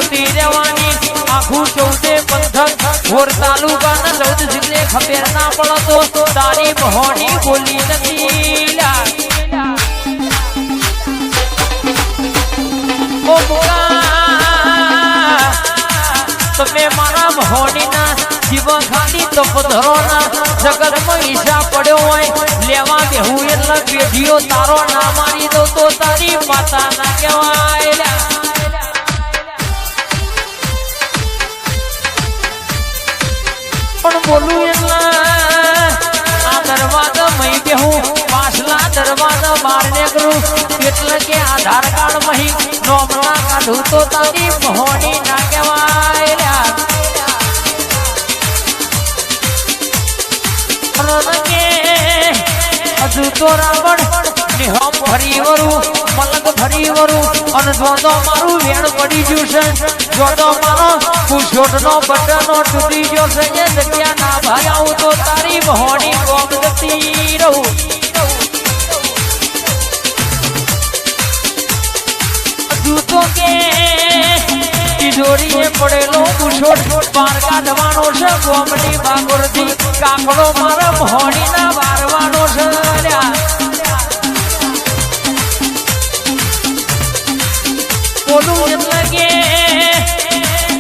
જોતી રહેવાની આખું 14 પંથક ઘોર તાલુકાના 14 જિલ્લે ખબર ના પડતો તારી બહોણી બોલી નથી ઓ બોલા તમે મારા બહોણીના જીવન ખાલી તો પધરોના જગતમાં ઈશા પડ્યો હોય લેવા બેહું એટલે પેઢીઓ તારો ના મારી દો તો તારી માતા ના કહેવાય પણ બોલું એટલે આ દરવાજા મહી બેહું પાછલા દરવાજા મારને કરું એટલે કે આધાર કાર્ડ મહી નોમના કાઢું તો તારી બહોણી ના કહેવાય હજુ તો રાવણ નિહમ ફરી વરું મલક ફરી વરું અને જોતો મારું વેણ પડી ગયું છે જોતો મારો કુશોટનો બટનો તૂટી ગયો છે જે જગ્યા ના ભાઈ આવું તો તારી બહોણી કોમ જતી રહું હજુ તો કે તિજોરીએ પડેલો કુશોટ બાર કાઢવાનો છે ગોમડી બાગોરથી કાકડો મારા બહોણીના વારવાનો છે બોલું એટલે કે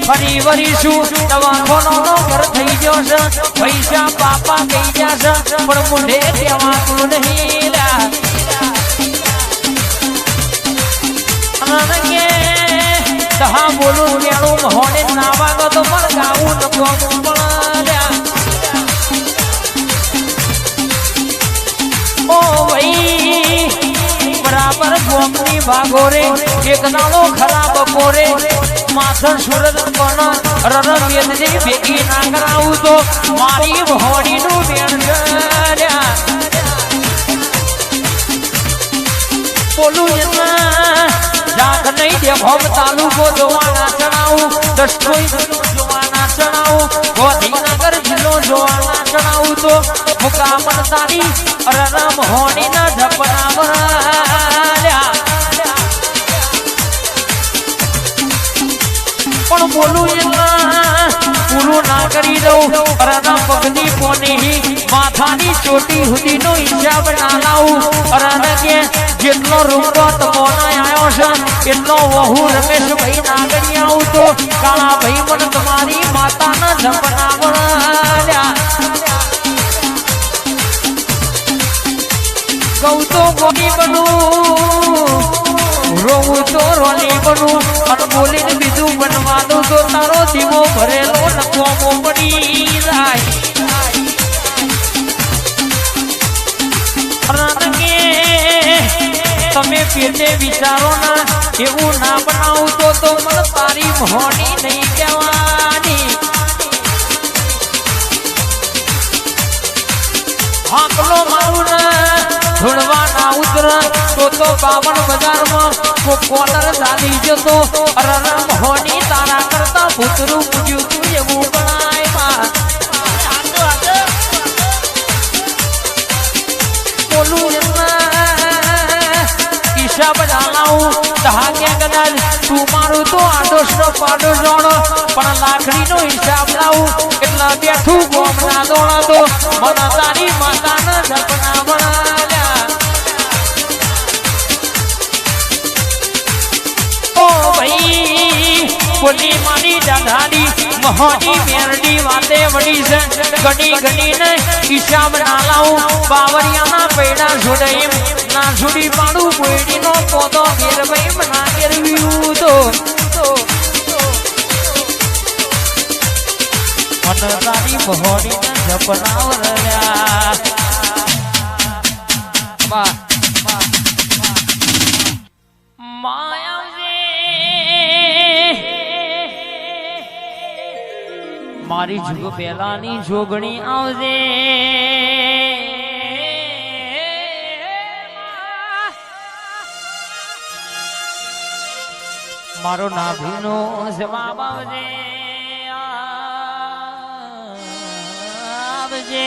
ફરી વરીશું દવાખાનો ઘર થઈ ગયો છે પૈસા પાપા કહી જશે પણ મુંડે કહેવાતું નહીં હા બોલું મેળું મહોને ના વાગો તો પણ ગાવું નકો ઓ ભાઈ બરાબર ગોમની ભાગોરે એક નાળો ખરાબ કોરે માથર સુરત પણ રરમેદની ભેગી ના કરાવું તો મારી બહોણીનું બેન બોલું જાત નહીં દે ભવ તાલુકો જોવાના ચણાવું દસકોઈ જોવાના ચણાવું ગોધીનગર જિલ્લો જોવાના ચણાવું તો મુકામણ તારી રરમ હોણીના ઝપના ભરાલ્યા પણ બોલું એમાં પૂરું ના કરી દઉં અરના પગની પોની માથાની ચોટી સુધીનો હિસાબ ના લાવું અરના કે જેટલો રૂપો તમોના આવ્યો છે એટલો વહુ રમેશભાઈ ના કરી આવું તો કાળા ભાઈ પણ તમારી માતાના ઝપના ભરાલ્યા કહું તો ગોળી બનું રોવું તો રોલી બનું અને બોલીને બીજું બનવા દઉં તો તારો દીવો ભરેલો નકોમો પડી જાય તમે પેટે વિચારો ના એવું ના બનાવું તો મને તારી બહોણી નહીં કહેવાની હાકલો મારું ના ધોળવા ના ઉતર તો 52 બજારમાં કોલર ચાલી જતો રરમ હોની તારા કરતા ભૂતરું પૂજ્યું તું એવું બનાય બોલું હિસાબ જાણાવું ધાકે કદાચ તું મારું તો આડોશનો પાડો જોણો પણ લાકડીનો હિસાબ લાવું એટલે બેઠું ગોમના દોણા તો મને તારી માતાના સપના બનાવ્યા ઓ ભાઈ બોલી મારી દાદાડી મહોની મેરડી વાતે વડી છે ઘડી ઘડીને હિસાબ ના લાવું બાવરિયાના પૈડા છોડે ના છોડી પાડું કોઈડીનો પોતો ઘેરભાઈ ના ઘેરવ્યું તો મને તારી બહોળીના જપના વરલ્યા મારી જુગ પેલાની જોગણી આવજે મારો નાભીનો જવાબ આવજે આવજે